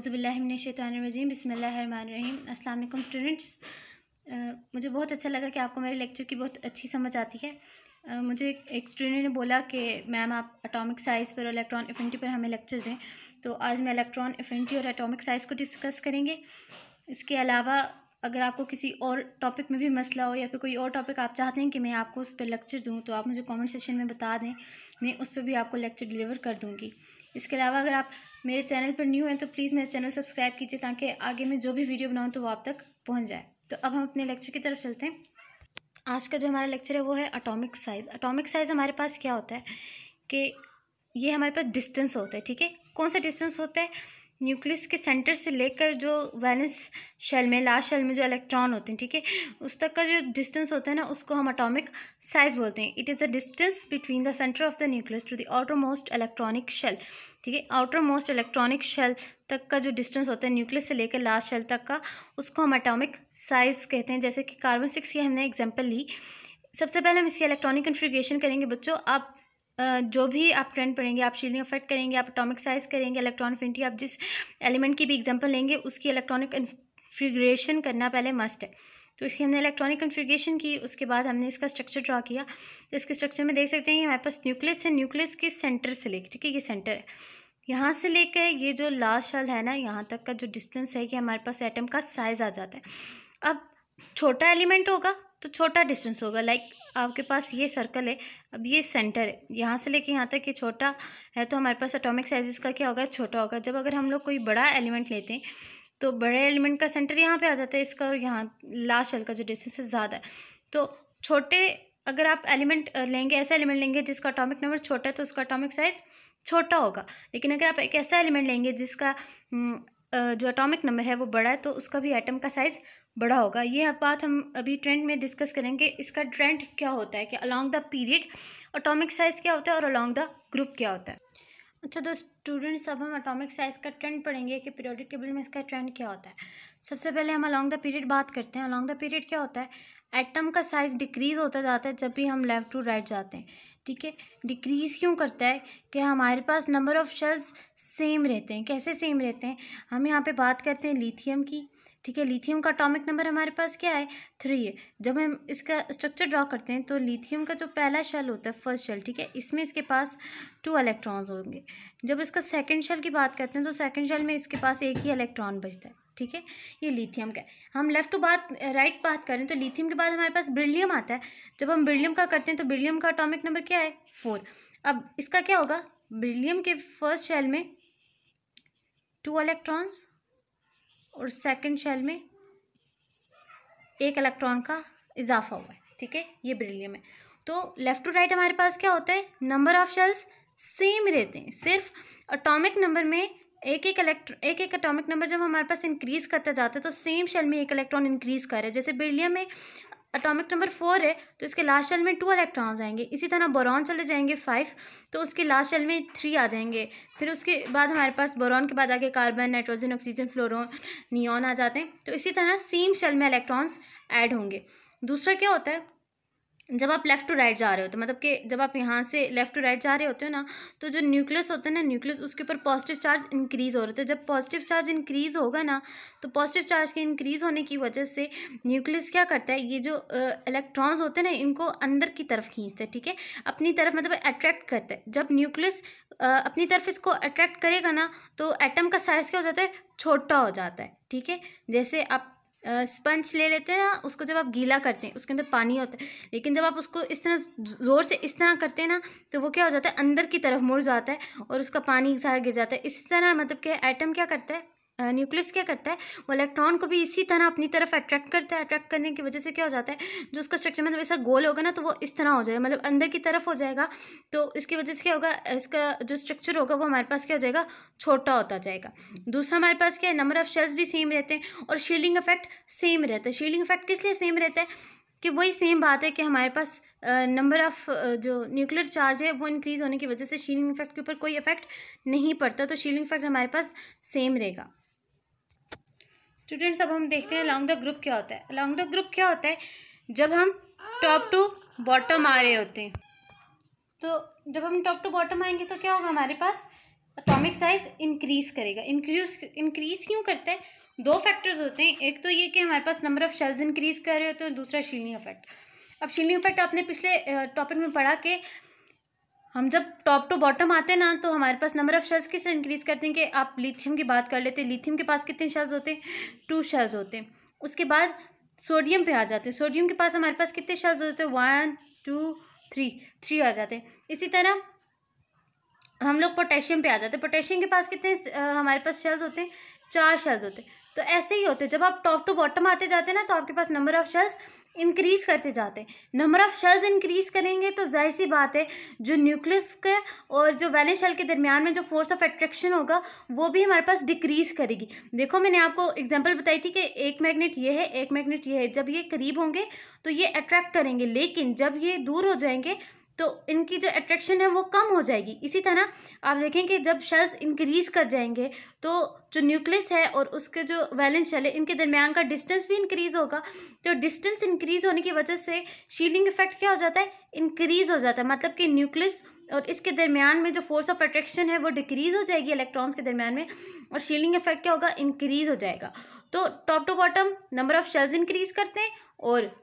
औज़ुबिल्लाहिमिनश्शैतानिर्रजीम बिस्मिल्लाहिर्रहमानिर्रहीम। अस्सलाम वालेकुम स्टूडेंट्स। मुझे बहुत अच्छा लगा कि आपको मेरे लेक्चर की बहुत अच्छी समझ आती है। मुझे एक स्टूडेंट ने बोला कि मैम आप एटॉमिक साइज़ पर और इलेक्ट्रॉन एफिनिटी पर हमें लेक्चर दें, तो आज मैं इलेक्ट्रॉन एफिनिटी और एटॉमिक साइज़ को डिस्कस करेंगे। इसके अलावा अगर आपको किसी और टॉपिक में भी मसला हो या फिर कोई और टॉपिक आप चाहते हैं कि मैं आपको उस पर लेक्चर दूं, तो आप मुझे कमेंट सेक्शन में बता दें, मैं उस पर भी आपको लेक्चर डिलीवर कर दूंगी। इसके अलावा अगर आप मेरे चैनल पर न्यू हैं तो प्लीज़ मेरे चैनल सब्सक्राइब कीजिए ताकि आगे मैं जो भी वीडियो बनाऊं तो वो आप तक पहुंच जाए। तो अब हम अपने लेक्चर की तरफ चलते हैं। आज का जो हमारा लेक्चर है वो है एटॉमिक साइज़। एटॉमिक साइज़ हमारे पास क्या होता है कि ये हमारे पास डिस्टेंस होता है, ठीक है। कौन सा डिस्टेंस होता है? न्यूक्लियस के सेंटर से लेकर जो वैलेंस शेल में, लास्ट शेल में जो इलेक्ट्रॉन होते हैं, ठीक है, उस तक का जो डिस्टेंस होता है ना, उसको हम एटॉमिक साइज़ बोलते हैं। It is the distance between the centre of the nucleus to the outer most electronic shell, ठीक है। आउटर मोस्ट इलेक्ट्रॉनिक शेल तक का जो डिस्टेंस होता है न्यूक्लियस से लेकर लास्ट शेल तक का, उसको हम एटॉमिक साइज़ कहते हैं। जैसे कि कार्बन 6 की हमने एग्जाम्पल ली। सबसे पहले हम इसकी इलेक्ट्रॉनिक कन्फिगरेशन करेंगे। बच्चों, आप जो भी आप ट्रेंड पढ़ेंगे, आप शील्डिंग इफेक्ट करेंगे, आप एटॉमिक साइज़ करेंगे, इलेक्ट्रॉन एफिनिटी, आप जिस एलिमेंट की भी एग्जांपल लेंगे उसकी इलेक्ट्रॉनिक कन्फिगरेशन करना पहले मस्ट है। तो इसकी हमने इलेक्ट्रॉनिक कन्फिगरेशन की, उसके बाद हमने इसका स्ट्रक्चर ड्रा किया। तो इसके स्ट्रक्चर में देख सकते हैं हमारे पास न्यूक्लियस है, न्यूक्लियस के सेंटर से लेकर, ठीक है, ये सेंटर है, यहाँ से लेकर ये जो लास्ट शेल है ना, यहाँ तक का जो डिस्टेंस है कि हमारे पास एटम का साइज़ आ जाता है। अब छोटा एलिमेंट होगा तो छोटा डिस्टेंस होगा। लाइक आपके पास ये सर्कल है, अब ये सेंटर है, यहाँ से लेके यहाँ तक ये छोटा है, तो हमारे पास एटॉमिक साइज इसका क्या होगा? छोटा होगा। जब अगर हम लोग कोई बड़ा एलिमेंट लेते हैं तो बड़े एलिमेंट का सेंटर यहाँ पे आ जाता है इसका, और यहाँ लास्ट शेल का जो डिस्टेंस है ज़्यादा है। तो छोटे अगर आप एलिमेंट लेंगे, ऐसा एलिमेंट लेंगे जिसका एटॉमिक नंबर छोटा है, तो उसका एटॉमिक साइज़ छोटा होगा। लेकिन अगर आप एक ऐसा एलिमेंट लेंगे जिसका जो एटॉमिक नंबर है वो बड़ा है, तो उसका भी एटम का साइज़ बड़ा होगा। ये बात हम अभी ट्रेंड में डिस्कस करेंगे। इसका ट्रेंड क्या होता है कि along the period atomic size क्या होता है और अलॉन्ग द ग्रुप क्या होता है। अच्छा, तो स्टूडेंट्स, अब हम एटॉमिक साइज़ का ट्रेंड पढ़ेंगे कि पीरियोडिक टेबल में इसका ट्रेंड क्या होता है। सबसे पहले हम अलॉन्ग द पीरियड बात करते हैं। अलॉन्ग द पीरियड क्या होता है? एटम का साइज़ डिक्रीज़ होता जाता है जब भी हम लेफ़्ट टू राइट जाते हैं, ठीक है। डिक्रीज़ क्यों करता है? कि हमारे पास नंबर ऑफ़ शेल्स सेम रहते हैं। कैसे सेम रहते हैं? हम यहाँ पे बात करते हैं लिथियम की, ठीक है। लिथियम का एटॉमिक नंबर हमारे पास क्या है? 3 है। जब हम इसका स्ट्रक्चर ड्रॉ करते हैं तो लिथियम का जो पहला शेल होता है, फर्स्ट शेल, ठीक है, इसमें इसके पास 2 इलेक्ट्रॉन्स होंगे। जब इसका सेकंड शेल की बात करते हैं तो सेकंड शेल में इसके पास एक ही इलेक्ट्रॉन बचता है, ठीक है। ये लिथियम का है। हम लेफ़्ट टू राइट बात करें तो लिथियम के बाद हमारे पास बेरिलियम आता है। जब हम बेरिलियम का करते हैं तो बेरिलियम का एटॉमिक नंबर क्या है? 4। अब इसका क्या होगा? बेरिलियम के फर्स्ट शेल में 2 इलेक्ट्रॉन्स और सेकंड शेल में 1 इलेक्ट्रॉन का इजाफा हुआ है, ठीक है। ये बेरिलियम है। तो लेफ़्ट टू राइट हमारे पास क्या होता है? नंबर ऑफ शेल्स सेम रहते हैं, सिर्फ एटॉमिक नंबर में एक एक एटॉमिक नंबर जब हमारे पास इंक्रीज़ करता जाता है तो सेम शेल में 1 इलेक्ट्रॉन इंक्रीज़ कर रहा है। जैसे बेरिलियम में एटॉमिक नंबर 4 है तो इसके लास्ट शेल में 2 इलेक्ट्रॉन्स आएंगे। इसी तरह बोरॉन चले जाएंगे 5, तो उसके लास्ट शेल में 3 आ जाएंगे। फिर उसके बाद हमारे पास बोरॉन के बाद आगे कार्बन, नाइट्रोजन, ऑक्सीजन, फ्लोरोन, नियॉन आ जाते हैं। तो इसी तरह सेम शेल में इलेक्ट्रॉन्स ऐड होंगे। दूसरा क्या होता है? जब आप लेफ़्ट टू राइट जा रहे हो तो मतलब कि जब आप यहाँ से लेफ़्ट टू राइट जा रहे होते हो ना, तो जो न्यूक्लियस होता है ना, न्यूक्लियस उसके ऊपर पॉजिटिव चार्ज इंक्रीज़ हो रहा है। तो जब पॉजिटिव चार्ज इंक्रीज़ होगा ना, तो पॉजिटिव चार्ज के इंक्रीज़ होने की वजह से न्यूक्लियस क्या करता है? ये जो इलेक्ट्रॉन्स होते हैं ना, इनको अंदर की तरफ खींचता है, ठीक है, अपनी तरफ, मतलब अट्रैक्ट करता है। जब न्यूक्लियस अपनी तरफ इसको अट्रैक्ट करेगा ना, तो एटम का साइज़ क्या हो जाता है? छोटा हो जाता है, ठीक है। जैसे आप स्पंज ले लेते हैं ना, उसको जब आप गीला करते हैं उसके अंदर पानी होता है, लेकिन जब आप उसको इस तरह ज़ोर से इस तरह करते हैं ना, तो वो क्या हो जाता है? अंदर की तरफ मुड़ जाता है और उसका पानी सारा गिर जाता है। इसी तरह मतलब कि एटम क्या करता है, न्यूक्लियस क्या करता है? वो इलेक्ट्रॉन को भी इसी तरह अपनी तरफ अट्रैक्ट करता है। अट्रैक्ट करने की वजह से क्या हो जाता है? जो उसका स्ट्रक्चर मतलब ऐसा गोल होगा ना, तो वो इस तरह हो जाएगा, मतलब अंदर की तरफ हो जाएगा। तो इसकी वजह से क्या होगा? इसका जो स्ट्रक्चर होगा वो हमारे पास क्या हो जाएगा? छोटा होता जाएगा। दूसरा हमारे पास क्या है? नंबर ऑफ शेल्स भी सेम रहते हैं और शील्डिंग इफेक्ट सेम रहता है। शील्डिंग इफेक्ट किस लिए सेम रहता है? कि वही सेम बात है कि हमारे पास नंबर ऑफ़ जो न्यूक्लियर चार्ज है वो इंक्रीज़ होने की वजह से शील्डिंग इफेक्ट के ऊपर कोई इफेक्ट नहीं पड़ता, तो शील्डिंग इफेक्ट हमारे पास सेम रहेगा। स्टूडेंट्स, अब हम देखते हैं अलॉन्ग द ग्रुप क्या होता है। अलॉन्ग द ग्रुप क्या होता है? जब हम टॉप टू बॉटम आ रहे होते हैं, तो जब हम टॉप टू बॉटम आएंगे तो क्या होगा हमारे पास? एटॉमिक साइज इंक्रीज करेगा। इंक्रीज क्यों करता है? दो फैक्टर्स होते हैं, एक तो ये कि हमारे पास नंबर ऑफ शेल्स इंक्रीज कर रहे होते हैं, दूसरा शील्डिंग इफेक्ट। अब शील्डिंग इफेक्ट आपने पिछले टॉपिक में पढ़ा कि हम जब टॉप टू बॉटम आते हैं ना, तो हमारे पास नंबर ऑफ शेल्स किस इंक्रीज करते हैं कि आप लिथियम की बात कर लेते हैं, लिथियम के पास कितने शेल्स होते हैं? 2 शेल्स होते हैं। उसके बाद सोडियम पे आ जाते हैं, सोडियम के पास हमारे पास कितने शेल्स होते हैं? 1 2 3 आ जाते हैं। इसी तरह हम लोग पोटेशियम पे आ जाते हैं, पोटेशियम के पास कितने हमारे पास शेल्स होते हैं? 4 शेल्स होते हैं। तो ऐसे ही होते हैं, जब आप टॉप टू बॉटम आते जाते हैं ना, तो आपके पास नंबर ऑफ शेल्स इंक्रीज करते जाते हैं। नंबर ऑफ शेल्स इंक्रीज करेंगे तो जाहिर सी बात है जो न्यूक्लियस के और जो वैलेंस शेल के दरमियान में जो फोर्स ऑफ अट्रैक्शन होगा वो भी हमारे पास डिक्रीज करेगी। देखो मैंने आपको एग्जांपल बताई थी कि एक मैग्नेट ये है, एक मैग्नेट ये है, जब ये करीब होंगे तो ये अट्रैक्ट करेंगे, लेकिन जब ये दूर हो जाएंगे तो इनकी जो अट्रैक्शन है वो कम हो जाएगी। इसी तरह आप देखें कि जब शेल्स इंक्रीज कर जाएंगे तो जो न्यूक्लियस है और उसके जो वैलेंस शेल है इनके दरमियान का डिस्टेंस भी इंक्रीज होगा। तो डिस्टेंस इंक्रीज होने की वजह से शील्डिंग इफेक्ट क्या हो जाता है? इंक्रीज हो जाता है। मतलब कि न्यूक्लियस और इसके दरमियान में जो फोर्स ऑफ अट्रैक्शन है वो डिक्रीज हो जाएगी इलेक्ट्रॉन्स के दरमियान में, और शील्डिंग इफेक्ट क्या होगा? इंक्रीज हो जाएगा। तो top to bottom number of shells increase करते हैं और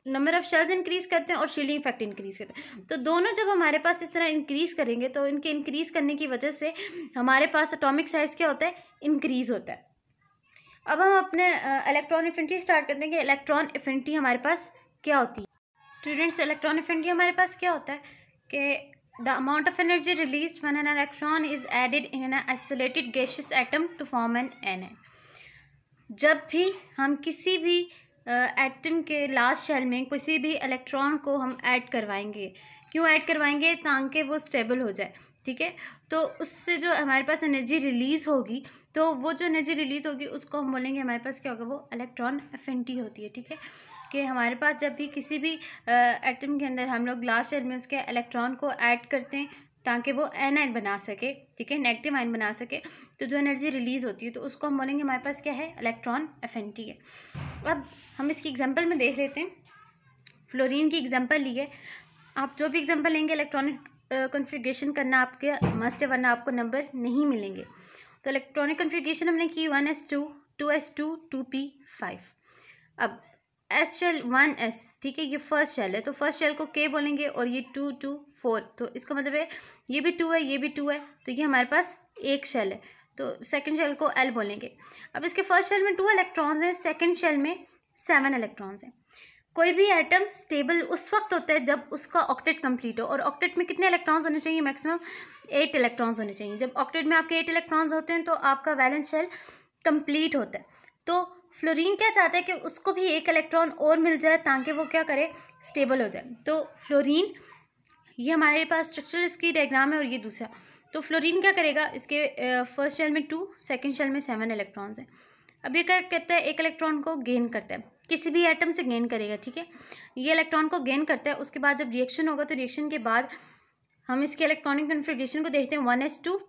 नंबर ऑफ शेल्स इंक्रीज करते हैं और शील्डिंग इफेक्ट इंक्रीज करते हैं। तो दोनों जब हमारे पास इस तरह इंक्रीज करेंगे तो इनके इंक्रीज करने की वजह से हमारे पास एटॉमिक साइज क्या होता है? इंक्रीज होता है। अब हम अपने इलेक्ट्रॉन एफिनिटी स्टार्ट करते हैं कि इलेक्ट्रॉन एफिनिटी हमारे पास क्या होती है। स्टूडेंट्स, इलेक्ट्रॉन एफिनिटी हमारे पास क्या होता है कि the amount of energy released when an electron is added in an isolated gaseous atom to form an anion. जब भी हम किसी भी एटम के लास्ट शेल में किसी भी इलेक्ट्रॉन को हम ऐड करवाएंगे, क्यों ऐड करवाएंगे? ताकि वो स्टेबल हो जाए, ठीक है। तो उससे जो हमारे पास एनर्जी रिलीज़ होगी, तो वो जो एनर्जी रिलीज़ होगी उसको हम बोलेंगे हमारे पास क्या होगा? वो इलेक्ट्रॉन एफिनिटी होती है, ठीक है। कि हमारे पास जब भी किसी भी एटम के अंदर हम लोग लास्ट शेल में उसके इलेक्ट्रॉन को ऐड करते हैं ताकि वो एनायन बना सके, ठीक है, नेगेटिव आयन बना सके, तो जो एनर्जी रिलीज़ होती है तो उसको हम बोलेंगे हमारे पास क्या है? इलेक्ट्रॉन एफिनिटी है। अब हम इसकी एग्जांपल में देख लेते हैं। फ्लोरीन की एग्जांपल ली है। आप जो भी एग्जांपल लेंगे इलेक्ट्रॉनिक कॉन्फ़िगरेशन करना आपके मस्ट है, वरना आपको नंबर नहीं मिलेंगे। तो इलेक्ट्रॉनिक कॉन्फ़िगरेशन हमने की 1s2 2s2 2p5। अब एस शेल 1s, ठीक है, ये फर्स्ट शेल है, तो फर्स्ट शेल को K बोलेंगे और ये 2 2 4, तो इसका मतलब है ये भी 2 है, ये भी 2 है, तो ये हमारे पास एक शेल है, तो सेकंड शेल को L बोलेंगे। अब इसके फर्स्ट शेल में 2 इलेक्ट्रॉन्स हैं, सेकंड शेल में 7 इलेक्ट्रॉन्स हैं। कोई भी एटम स्टेबल उस वक्त होता है जब उसका ऑक्टेट कंप्लीट हो, और ऑक्टेट में कितने इलेक्ट्रॉन्स होने चाहिए? मैक्सिमम 8 इलेक्ट्रॉन्स होने चाहिए। जब ऑक्टेट में आपके 8 इलेक्ट्रॉन्स होते हैं तो आपका वैलेंस शेल कंप्लीट होता है। तो फ्लोरीन क्या चाहता है कि उसको भी एक इलेक्ट्रॉन और मिल जाए ताकि वो क्या करे? स्टेबल हो जाए। तो फ्लोरीन, ये हमारे पास स्ट्रक्चर इसकी डायग्राम है और ये दूसरा। तो फ्लोरीन क्या करेगा? इसके फर्स्ट शेल में 2, सेकंड शेल में 7 इलेक्ट्रॉन्स हैं। अब ये क्या कहता है? एक इलेक्ट्रॉन को गेन करता है, किसी भी एटम से गेन करेगा, ठीक है। ये इलेक्ट्रॉन को गेन करता है, उसके बाद जब रिएक्शन होगा तो रिएक्शन के बाद हम इसके इलेक्ट्रॉनिक कॉन्फ़िगरेशन को देखते हैं 1s2,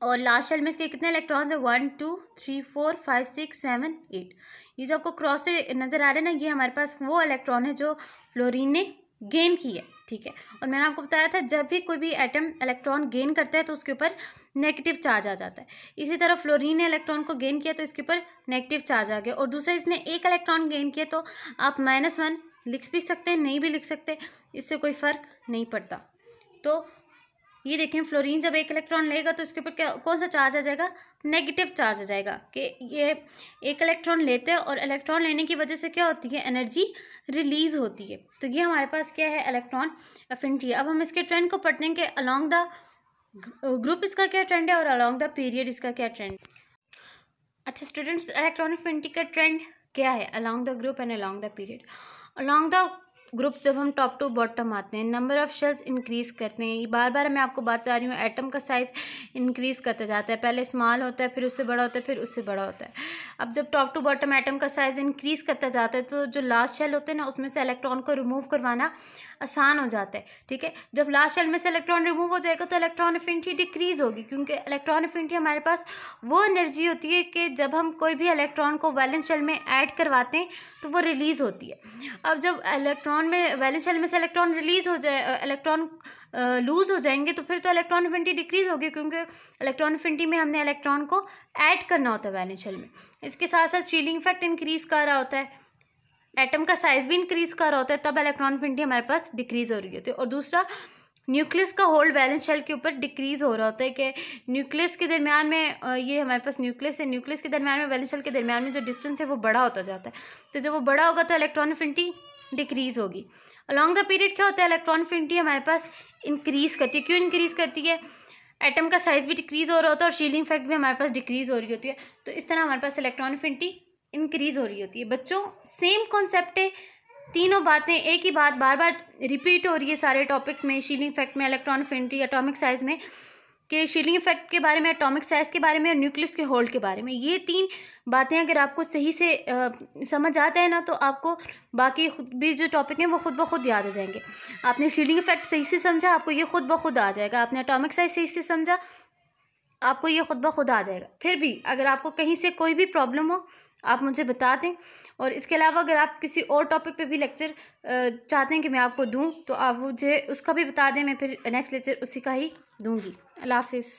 और लास्ट शेल में इसके कितने इलेक्ट्रॉन्स है? 1 2 3 4 5 6 7 8। ये जो आपको क्रॉस से नज़र आ रहा है ना, ये हमारे पास वो इलेक्ट्रॉन है जो फ्लोरीन ने गेन की है, ठीक है। और मैंने आपको बताया था जब भी कोई भी एटम इलेक्ट्रॉन गेन करता है तो उसके ऊपर नेगेटिव चार्ज आ जाता है। इसी तरह फ्लोरीन ने इलेक्ट्रॉन को गेन किया तो इसके ऊपर नेगेटिव चार्ज आ गया, और दूसरा इसने एक इलेक्ट्रॉन गेन किया तो आप -1 लिख भी सकते हैं, नहीं भी लिख सकते, इससे कोई फ़र्क नहीं पड़ता। तो ये देखें, फ्लोरीन जब एक इलेक्ट्रॉन लेगा तो इसके ऊपर क्या, कौन सा चार्ज आ जाएगा? नेगेटिव चार्ज आ जाएगा, कि ये एक इलेक्ट्रॉन लेते हैं और इलेक्ट्रॉन लेने की वजह से क्या होती है? एनर्जी रिलीज़ होती है। तो ये हमारे पास क्या है? Electron affinity. अब हम इसके ट्रेंड को पढ़ते हैं कि अलॉन्ग द ग्रुप इसका क्या ट्रेंड है और अलॉन्ग द पीरियड इसका क्या ट्रेंड। अच्छा स्टूडेंट्स, इलेक्ट्रॉन एफिनिटी का ट्रेंड क्या है along the group and along the period? Along the group जब हम टॉप टू बॉटम आते हैं, नंबर ऑफ शेल्स इंक्रीज़ करते हैं। ये बार बार मैं आपको बता रही हूँ, एटम का साइज़ इंक्रीज़ करता जाता है, पहले स्मॉल होता है, फिर उससे बड़ा होता है, फिर उससे बड़ा होता है। अब जब टॉप टू बॉटम एटम का साइज़ इंक्रीज़ करता जाता है तो जो लास्ट शेल होते हैं ना, उसमें से इलेक्ट्रॉन को रिमूव करवाना आसान हो जाता है। ठीक है, जब लास्ट शेल में से इलेक्ट्रॉन रिमूव हो जाएगा तो इलेक्ट्रॉन एफिनिटी डिक्रीज होगी, क्योंकि इलेक्ट्रॉन एफिनिटी हमारे पास वो एनर्जी होती है कि जब हम कोई भी इलेक्ट्रॉन को वैलेंस शेल में ऐड करवाते हैं तो वो रिलीज़ होती है। अब जब इलेक्ट्रॉन में वैलेंस शेल में से इलेक्ट्रॉन रिलीज़ हो जाए, इलेक्ट्रॉन लूज़ हो जाएंगे तो फिर तो इलेक्ट्रॉन एफिनिटी डिक्रीज होगी, क्योंकि इलेक्ट्रॉन एफिनिटी में हमने इलेक्ट्रॉन को ऐड करना होता है वैलेंस शेल में। इसके साथ साथ शील्डिंग इफेक्ट इंक्रीज कर रहा होता है, एटम का साइज भी इंक्रीज कर रहा होता है, तब इलेक्ट्रॉन एफिनिटी हमारे पास डिक्रीज हो रही होती है। और दूसरा, न्यूक्लियस का होल्ड वैलेंस शेल के ऊपर डिक्रीज हो रहा होता है कि न्यूक्लियस के दरमियान में ये हमारे पास न्यूक्लियस है, न्यूक्लियस के दरमियान में वैलेंस शेल के दरमियान में जो डिस्टेंस है वो बड़ा होता जाता है। तो जब वो बड़ा होगा तो इलेक्ट्रॉन एफिनिटी डिक्रीज होगी। अलॉन्ग द पीरियड क्या होता है, इलेक्ट्रॉन एफिनिटी हमारे पास इंक्रीज करती है। क्यों इंक्रीज करती है, एटम का साइज भी डिक्रीज हो रहा होता है और शील्डिंग इफेक्ट भी हमारे पास डिक्रीज हो रही होती है। तो इस तरह हमारे पास इलेक्ट्रॉन एफिनिटी इंक्रीज हो रही होती है। बच्चों, सेम कॉन्सेप्ट है, तीनों बातें एक ही बात बार बार रिपीट हो रही है सारे टॉपिक्स में, शील्डिंग इफेक्ट में, इलेक्ट्रॉन एफिनिटी, एटॉमिक साइज में, कि शील्डिंग इफेक्ट के बारे में, एटॉमिक साइज के बारे में और न्यूक्लियस के होल्ड के बारे में। ये तीन बातें अगर आपको सही से समझ आ जाए ना तो आपको बाकी खुद भी जो टॉपिक हैं वो खुद ब खुद याद आ जाएंगे। आपने शील्डिंग इफेक्ट सही से समझा, आपको ये खुद ब खुद आ जाएगा। आपने एटॉमिक साइज सही से समझा, आपको ये खुद ब खुद आ जाएगा। फिर भी अगर आपको कहीं से कोई भी प्रॉब्लम हो आप मुझे बता दें, और इसके अलावा अगर आप किसी और टॉपिक पे भी लेक्चर चाहते हैं कि मैं आपको दूं तो आप मुझे उसका भी बता दें, मैं फिर नेक्स्ट लेक्चर उसी का ही दूंगी। अल्लाह हाफिज़।